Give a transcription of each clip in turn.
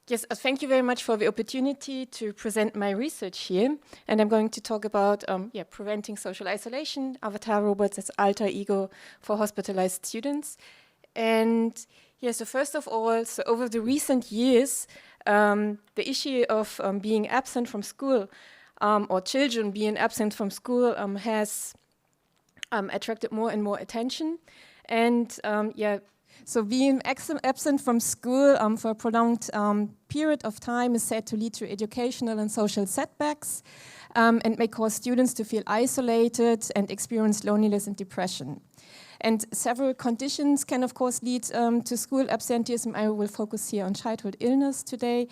Yes, thank you very much for the opportunity to present my research here. And I'm going to talk about preventing social isolation, avatar robots as alter ego for hospitalized students. And so first of all, so over the recent years, the issue of being absent from school or children being absent from school has attracted more and more attention. And so being absent from school for a prolonged period of time is said to lead to educational and social setbacks and may cause students to feel isolated and experience loneliness and depression. And several conditions can, of course, lead to school absenteeism. I will focus here on childhood illness today.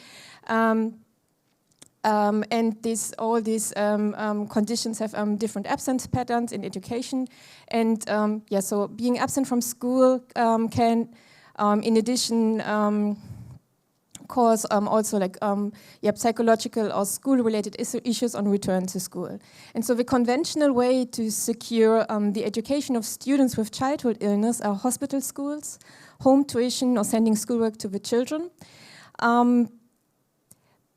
And all these conditions have different absence patterns in education. And so being absent from school can, in addition, cause also psychological or school-related issues on return to school. And so the conventional way to secure the education of students with childhood illness are hospital schools, home tuition, or sending schoolwork to the children.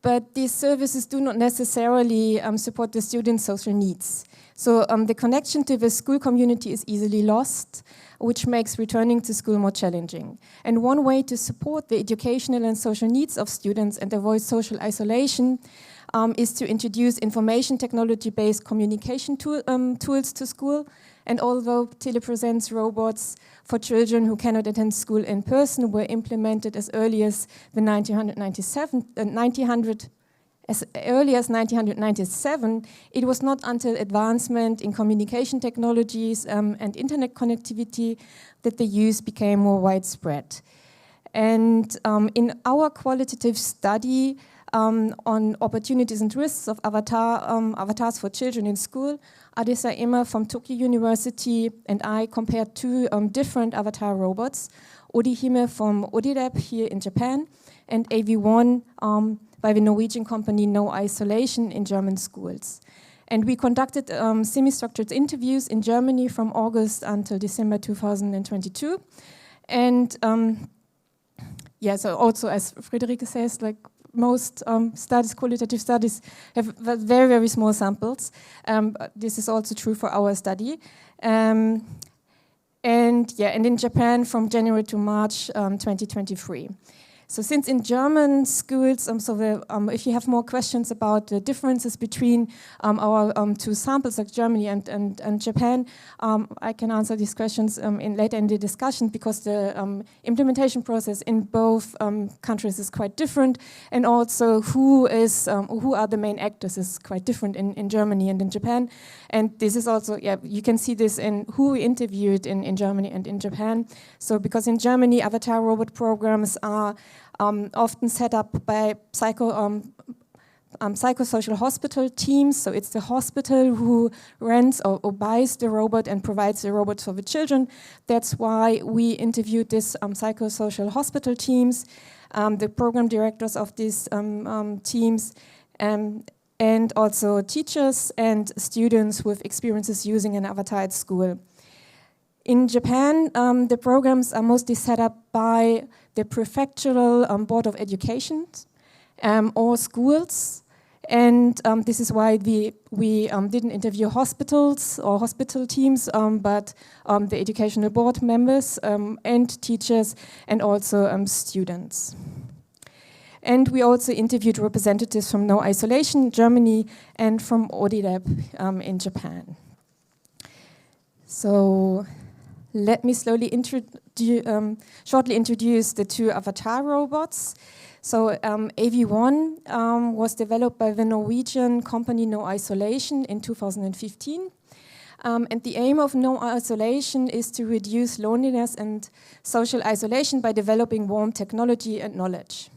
But these services do not necessarily support the students' social needs. So the connection to the school community is easily lost, which makes returning to school more challenging. And one way to support the educational and social needs of students and avoid social isolation is to introduce information technology-based communication tools to school. And although telepresence robots for children who cannot attend school in person were implemented as early as 1997, it was not until advancement in communication technologies and internet connectivity that the use became more widespread. And in our qualitative study on opportunities and risks of avatars for children in school, Arisa, Ema from Tokyo University and I compared two different avatar robots, OriHime from OriLab here in Japan and AV1 by the Norwegian company No Isolation in German schools. And we conducted semi-structured interviews in Germany from August until December 2022. And so also as Friederike says, like most qualitative studies have very, very small samples. This is also true for our study. And in Japan from January to March 2023. So since in German schools, if you have more questions about the differences between our two samples, like Germany and Japan, I can answer these questions later in the discussion, because the implementation process in both countries is quite different, and also who are the main actors is quite different in Germany and in Japan. And this is also, you can see this in who we interviewed in Germany and in Japan. So because in Germany, avatar robot programs are often set up by psychosocial hospital teams. So it's the hospital who rents or buys the robot and provides the robot for the children. That's why we interviewed these psychosocial hospital teams, the program directors of these teams, and also teachers and students with experiences using an avatar at school. In Japan, the programs are mostly set up by the prefectural board of education or schools, and this is why we didn't interview hospitals or hospital teams, but the educational board members and teachers and also students. And we also interviewed representatives from No Isolation, Germany, and from OriLab in Japan. So let me shortly introduce the two avatar robots. So AV1 was developed by the Norwegian company No Isolation in 2015. And the aim of No Isolation is to reduce loneliness and social isolation by developing warm technology and knowledge.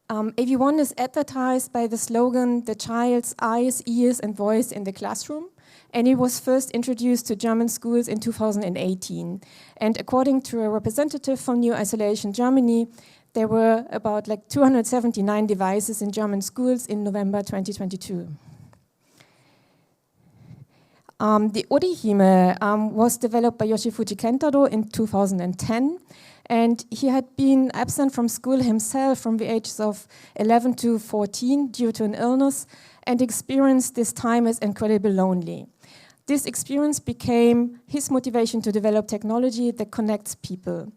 AV1 is advertised by the slogan, "The child's eyes, ears and voice in the classroom." And it was first introduced to German schools in 2018. And according to a representative from No Isolation Germany, there were about 279 devices in German schools in November 2022. The OriHime was developed by Yoshifuji Kentaro in 2010. And he had been absent from school himself from the ages of 11 to 14 due to an illness, and experienced this time as incredibly lonely. This experience became his motivation to develop technology that connects people.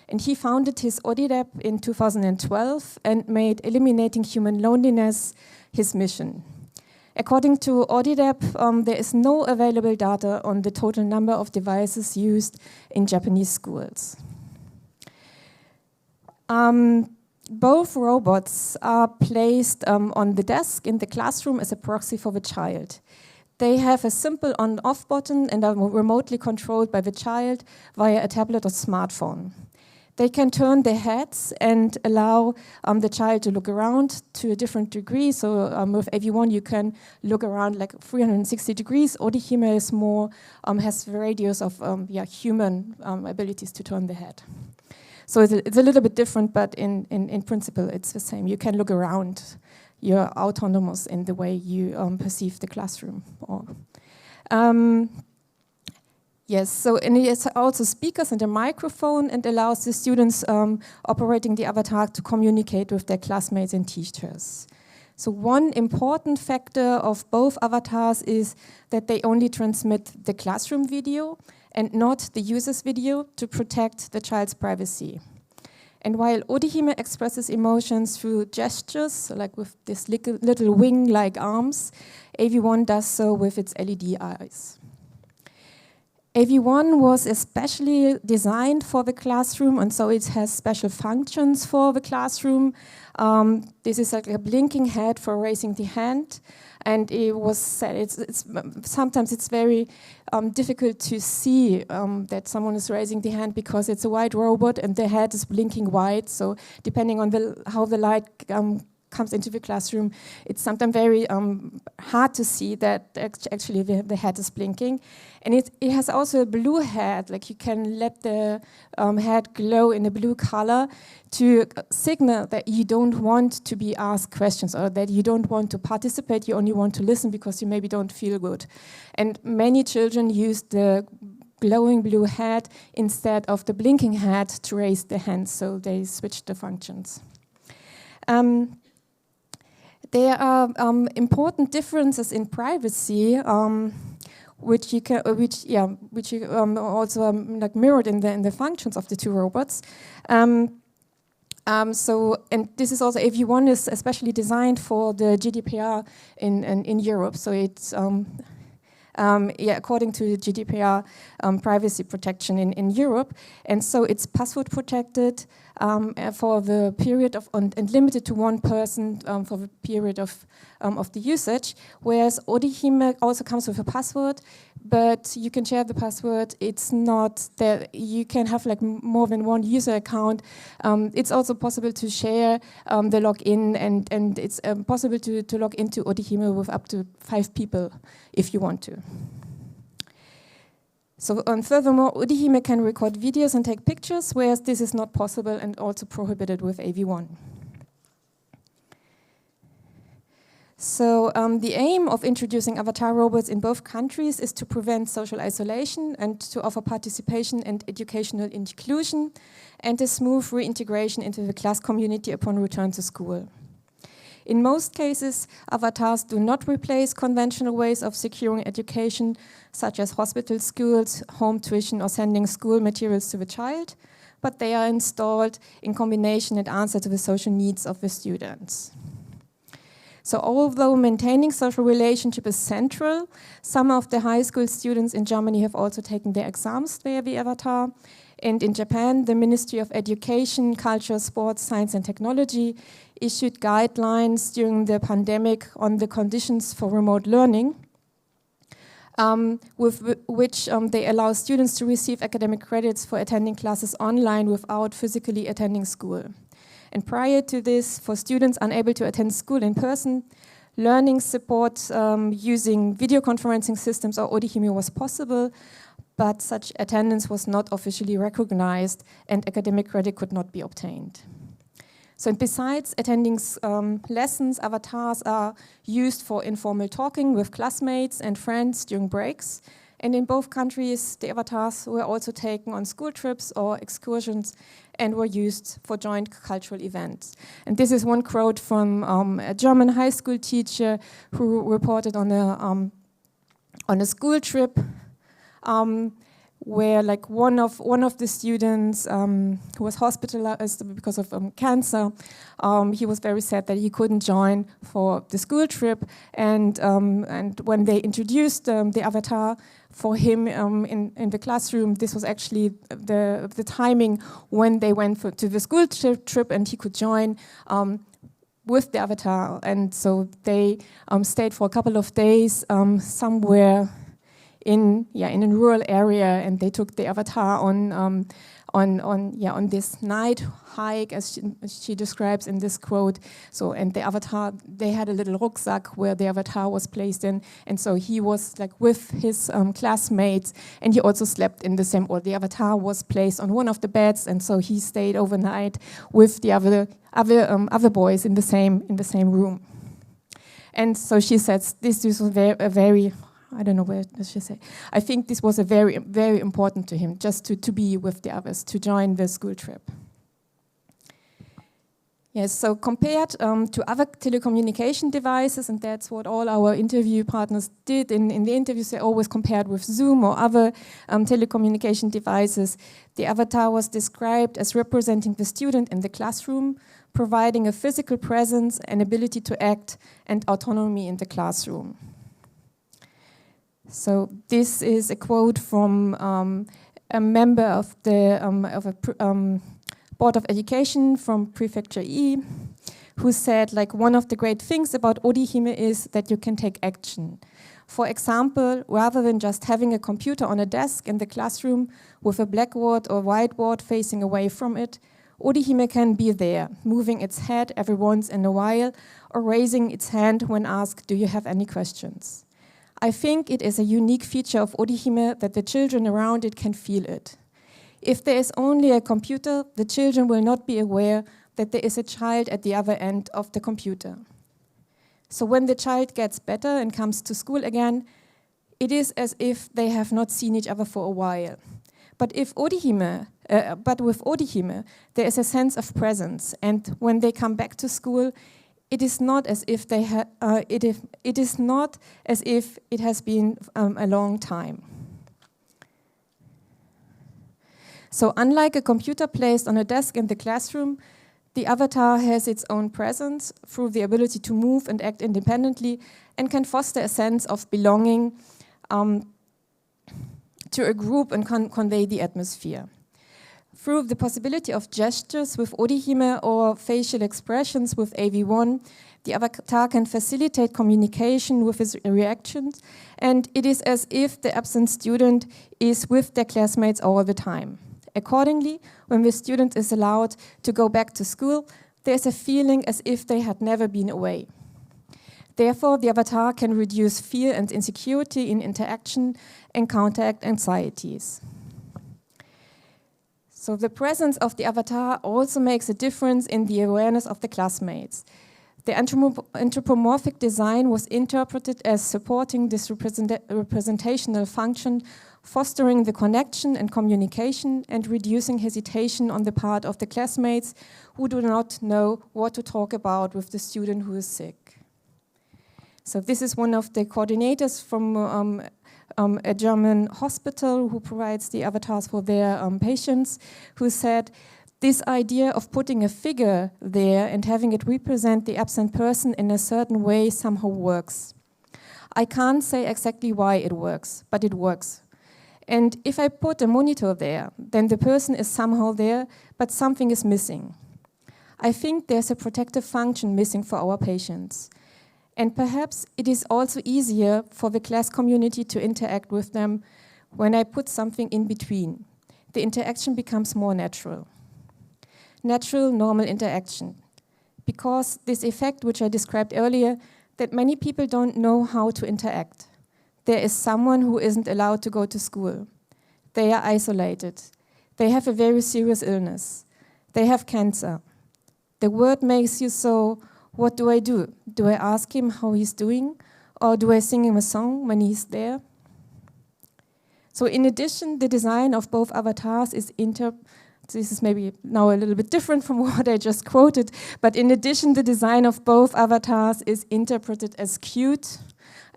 And he founded his OriHime in 2012 and made eliminating human loneliness his mission. According to OriHime, there is no available data on the total number of devices used in Japanese schools. Both robots are placed on the desk in the classroom as a proxy for the child. They have a simple on-off button and are remotely controlled by the child via a tablet or smartphone. They can turn their heads and allow the child to look around to a different degree. So with AV1 you can look around like 360 degrees. OriHime is more, has the radius of human abilities to turn the head. So it's a little bit different, but in principle it's the same. You can look around. You're autonomous in the way you perceive the classroom. Yes, so and it has also speakers and a microphone and allows the students operating the avatar to communicate with their classmates and teachers. So one important factor of both avatars is that they only transmit the classroom video and not the user's video to protect the child's privacy. And while OriHime expresses emotions through gestures, like with this little wing-like arms, AV1 does so with its LED eyes. AV1 was especially designed for the classroom, and so it has special functions for the classroom. This is like a blinking head for raising the hand, and it was said sometimes it's very difficult to see that someone is raising the hand because it's a white robot and the head is blinking white. So depending on how the light comes into the classroom, it's sometimes very hard to see that actually the head is blinking. And it has also a blue head, like you can let the head glow in a blue color to signal that you don't want to be asked questions or that you don't want to participate, you only want to listen because you maybe don't feel good. And many children use the glowing blue head instead of the blinking head to raise the hand, so they switch the functions. There are important differences in privacy, which you also like mirrored in the functions of the two robots. So, and this is also AV1 is especially designed for the GDPR in Europe. So it's according to the GDPR privacy protection in Europe, and so it's password protected for the period of and limited to one person for the period of the usage. Whereas OriHime also comes with a password, but you can share the password. It's not that you can have like more than one user account. It's also possible to share the login, and it's possible to log into OriHime with up to 5 people if you want to. So furthermore, OriHime can record videos and take pictures, whereas this is not possible and also prohibited with AV1. So the aim of introducing avatar robots in both countries is to prevent social isolation and to offer participation and educational inclusion and a smooth reintegration into the class community upon return to school. In most cases, avatars do not replace conventional ways of securing education, such as hospital, schools, home tuition, or sending school materials to the child, but they are installed in combination and answer to the social needs of the students. So although maintaining social relationship is central, some of the high school students in Germany have also taken their exams via the avatar. And in Japan, the Ministry of Education, Culture, Sports, Science and Technology issued guidelines during the pandemic on the conditions for remote learning, with which they allow students to receive academic credits for attending classes online without physically attending school. And prior to this, for students unable to attend school in person, learning support using video conferencing systems or OriHime was possible, but such attendance was not officially recognized and academic credit could not be obtained. So besides attending lessons, avatars are used for informal talking with classmates and friends during breaks And in both countries, the avatars were also taken on school trips or excursions and were used for joint cultural events. And this is one quote from a German high school teacher who reported on a school trip where like one of the students who was hospitalized because of cancer, he was very sad that he couldn't join for the school trip, and when they introduced the avatar for him in the classroom, this was actually the timing when they went to the school trip and he could join with the avatar. And so they stayed for a couple of days somewhere in a rural area, and they took the avatar on this night hike, as she describes in this quote. So, and the avatar, they had a little rucksack where the avatar was placed in, and so he was like with his classmates, and he also slept in the same, or the avatar was placed on one of the beds, and so he stayed overnight with the other boys in the same room. And so she says this was a very I don't know where does she say. I think this was a very, very important to him, just to be with the others, to join the school trip. Yes, so compared to other telecommunication devices, and that's what all our interview partners did in the interviews, they always compared with Zoom or other telecommunication devices. The avatar was described as representing the student in the classroom, providing a physical presence and ability to act and autonomy in the classroom. So this is a quote from a member of the Board of Education from Prefecture E, who said, like, one of the great things about OriHime is that you can take action. For example, rather than just having a computer on a desk in the classroom with a blackboard or whiteboard facing away from it, OriHime can be there, moving its head every once in a while or raising its hand when asked, "Do you have any questions?" I think it is a unique feature of OriHime that the children around it can feel it. If there is only a computer, the children will not be aware that there is a child at the other end of the computer. So when the child gets better and comes to school again, it is as if they have not seen each other for a while. But with OriHime, there is a sense of presence, and when they come back to school, it is not as if it has been a long time. So unlike a computer placed on a desk in the classroom, the avatar has its own presence through the ability to move and act independently and can foster a sense of belonging to a group and convey the atmosphere. Through the possibility of gestures with OriHime or facial expressions with AV1, the avatar can facilitate communication with his reactions, and it is as if the absent student is with their classmates all the time. Accordingly, when the student is allowed to go back to school, there is a feeling as if they had never been away. Therefore, the avatar can reduce fear and insecurity in interaction and counteract anxieties. So the presence of the avatar also makes a difference in the awareness of the classmates. The anthropomorphic design was interpreted as supporting this representational function, fostering the connection and communication, and reducing hesitation on the part of the classmates who do not know what to talk about with the student who is sick. So this is one of the coordinators from a German hospital who provides the avatars for their patients, who said, this idea of putting a figure there and having it represent the absent person in a certain way somehow works. I can't say exactly why it works, but it works. And if I put a monitor there, then the person is somehow there, but something is missing. I think there's a protective function missing for our patients. And perhaps it is also easier for the class community to interact with them when I put something in between. The interaction becomes more natural. Natural, normal interaction. Because this effect, which I described earlier, that many people don't know how to interact. There is someone who isn't allowed to go to school. They are isolated. They have a very serious illness. They have cancer. The word makes you so, what do I do? Do I ask him how he's doing? Or do I sing him a song when he's there? So in addition, the design of both avatars is this is maybe now a little bit different from what I just quoted, but in addition, the design of both avatars is interpreted as cute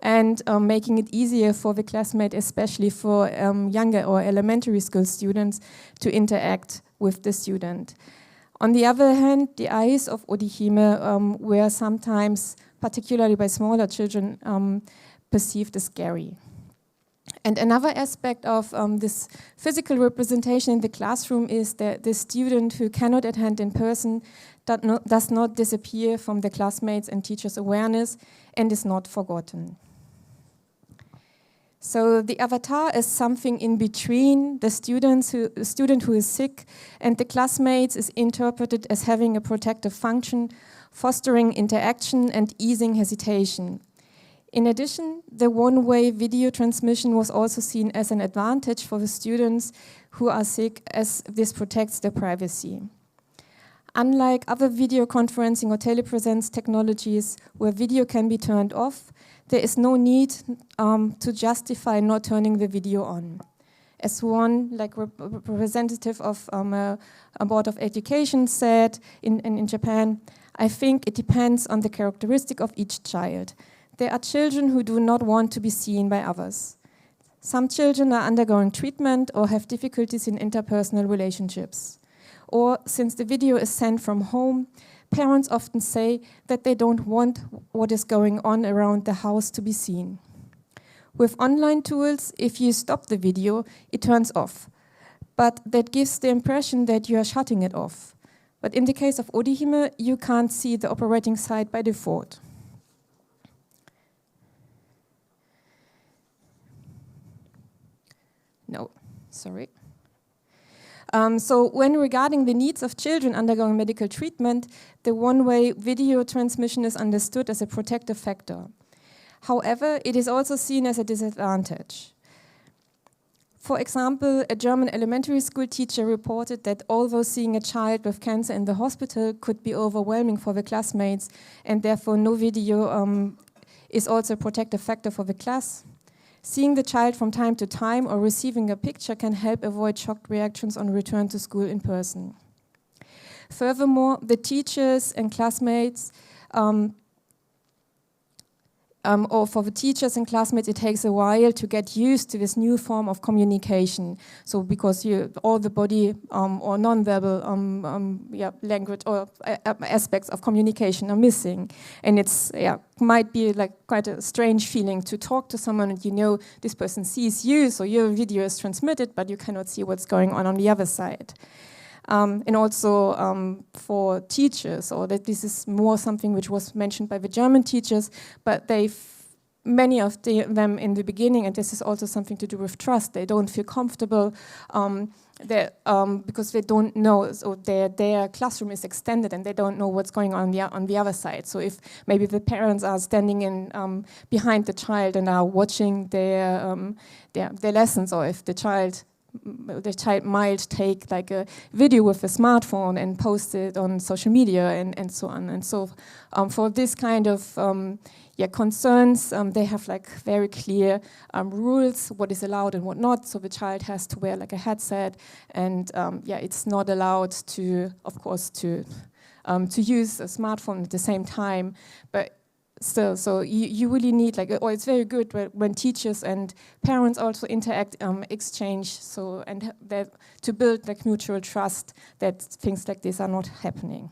and making it easier for the classmate, especially for younger or elementary school students, to interact with the student. On the other hand, the eyes of OriHime were sometimes, particularly by smaller children, perceived as scary. And another aspect of this physical representation in the classroom is that the student who cannot attend in person does not disappear from the classmates' and teachers' awareness and is not forgotten. So the avatar is something in between the student who is sick and the classmates is interpreted as having a protective function, fostering interaction and easing hesitation. In addition, the one-way video transmission was also seen as an advantage for the students who are sick, as this protects their privacy. Unlike other video conferencing or telepresence technologies where video can be turned off, there is no need to justify not turning the video on. As one representative of a board of education said in Japan, I think it depends on the characteristic of each child. There are children who do not want to be seen by others. Some children are undergoing treatment or have difficulties in interpersonal relationships. Or since the video is sent from home, parents often say that they don't want what is going on around the house to be seen. With online tools, if you stop the video, it turns off. But that gives the impression that you are shutting it off. But in the case of OriHime, you can't see the operating site by default. No, sorry. So when regarding the needs of children undergoing medical treatment, the one-way video transmission is understood as a protective factor. However, it is also seen as a disadvantage. For example, a German elementary school teacher reported that although seeing a child with cancer in the hospital could be overwhelming for the classmates, and therefore no video is also a protective factor for the class, seeing the child from time to time or receiving a picture can help avoid shocked reactions on return to school in person. Furthermore, the teachers and classmates, or for the teachers and classmates, it takes a while to get used to this new form of communication. So because all the body or non-verbal language or aspects of communication are missing. And it's might be like quite a strange feeling to talk to someone and you know this person sees you, so your video is transmitted, but you cannot see what's going on the other side. And also for teachers, or that this is more something which was mentioned by the German teachers, but many of them in the beginning, and this is also something to do with trust, they don't feel comfortable because they don't know, so their classroom is extended and they don't know what's going on the other side. So if maybe the parents are standing in behind the child and are watching their lessons, or if the child might take like a video with a smartphone and post it on social media and so on. And so for this kind of concerns, they have like very clear rules, what is allowed and what not. So the child has to wear like a headset, and it's not allowed to, of course, to use a smartphone at the same time. But still, so you really need or it's very good when teachers and parents also interact, exchange, so and that to build like mutual trust that things like this are not happening.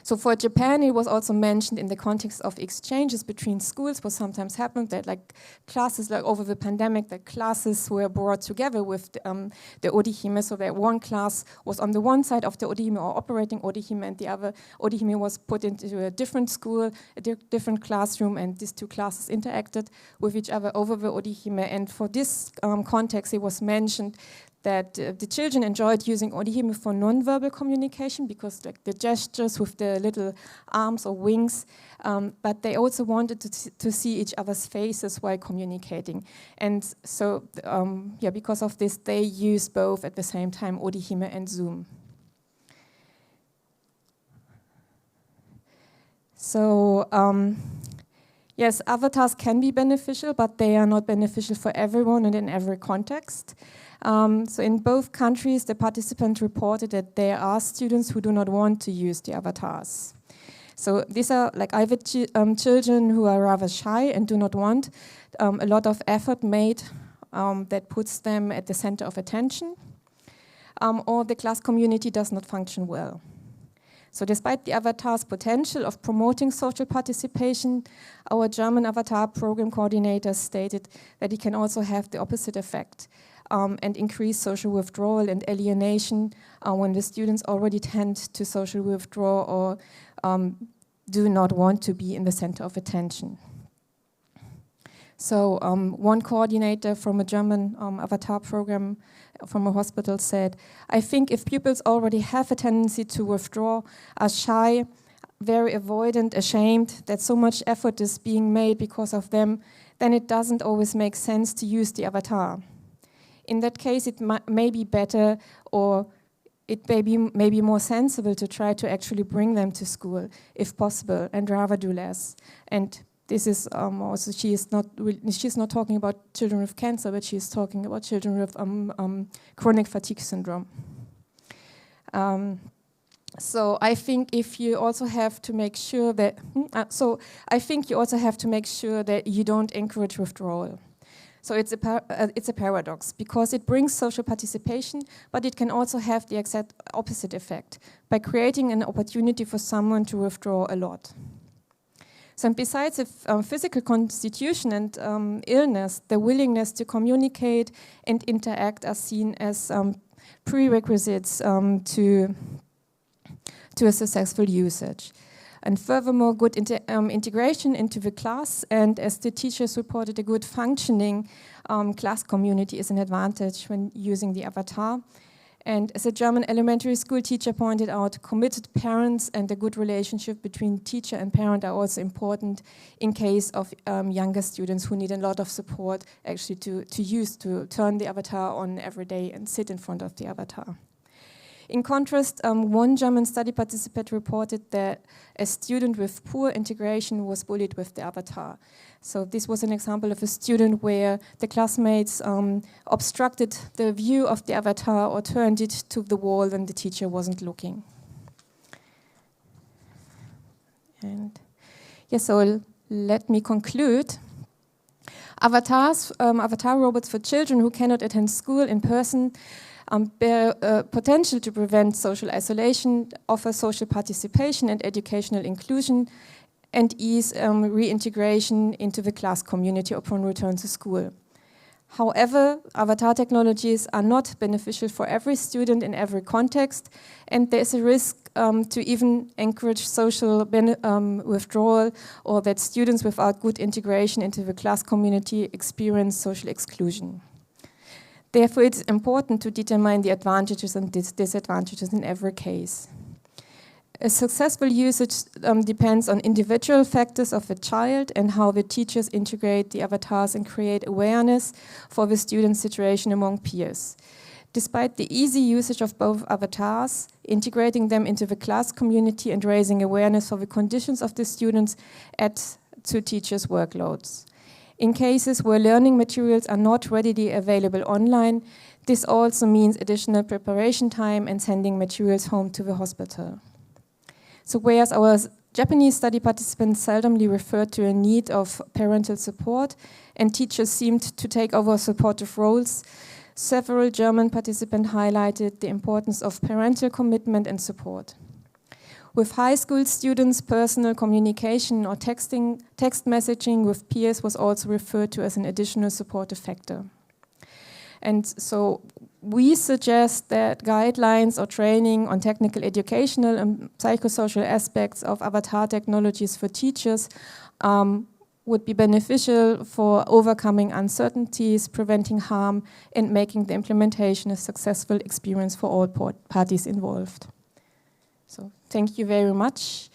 So for Japan, it was also mentioned in the context of exchanges between schools, what sometimes happened that like classes, like over the pandemic, the classes were brought together with the OriHime, so that one class was on the one side of the OriHime or operating OriHime, and the other OriHime was put into a different school, a different classroom, and these two classes interacted with each other over the OriHime. And for this context, it was mentioned that the children enjoyed using OriHime for non-verbal communication because like the gestures with the little arms or wings, but they also wanted to see each other's faces while communicating. And so, because of this, they use both at the same time, OriHime and Zoom. So, Yes, avatars can be beneficial, but they are not beneficial for everyone and in every context. So in both countries, the participants reported that there are students who do not want to use the avatars. So these are like either children who are rather shy and do not want a lot of effort made that puts them at the center of attention, or the class community does not function well. So despite the avatar's potential of promoting social participation, our German avatar program coordinator stated that it can also have the opposite effect and increase social withdrawal and alienation when the students already tend to social withdraw or do not want to be in the center of attention. So one coordinator from a German avatar program from a hospital said, "I think if pupils already have a tendency to withdraw, are shy, very avoidant, ashamed, that so much effort is being made because of them, then it doesn't always make sense to use the avatar. In that case, it may be better, or it may be more sensible to try to actually bring them to school, if possible, and rather do less." And this is also, she's not talking about children with cancer, but she's talking about children with chronic fatigue syndrome. So I think if you also have to make sure that, you don't encourage withdrawal. So it's a paradox, because it brings social participation, but it can also have the exact opposite effect by creating an opportunity for someone to withdraw a lot. So besides the physical constitution and illness, the willingness to communicate and interact are seen as prerequisites to a successful usage. And furthermore, good integration into the class, and as the teachers reported, a good functioning class community is an advantage when using the avatar. And as a German elementary school teacher pointed out, committed parents and a good relationship between teacher and parent are also important in case of younger students who need a lot of support actually to turn the avatar on every day and sit in front of the avatar. In contrast, one German study participant reported that a student with poor integration was bullied with the avatar. So this was an example of a student where the classmates obstructed the view of the avatar or turned it to the wall when the teacher wasn't looking. And yes, so let me conclude. Avatar robots for children who cannot attend school in person bear potential to prevent social isolation, offer social participation and educational inclusion, and ease reintegration into the class community upon return to school. However, avatar technologies are not beneficial for every student in every context, and there is a risk to even encourage social withdrawal, or that students without good integration into the class community experience social exclusion. Therefore, it's important to determine the advantages and disadvantages in every case. A successful usage depends on individual factors of the child and how the teachers integrate the avatars and create awareness for the student situation among peers. Despite the easy usage of both avatars, integrating them into the class community and raising awareness for the conditions of the students adds to teachers' workloads. In cases where learning materials are not readily available online, this also means additional preparation time and sending materials home to the hospital. So whereas our Japanese study participants seldomly referred to a need of parental support and teachers seemed to take over supportive roles, several German participants highlighted the importance of parental commitment and support. With high school students, personal communication or text messaging with peers was also referred to as an additional supportive factor. And so we suggest that guidelines or training on technical, educational and psychosocial aspects of avatar technologies for teachers would be beneficial for overcoming uncertainties, preventing harm, and making the implementation a successful experience for all parties involved. So thank you very much.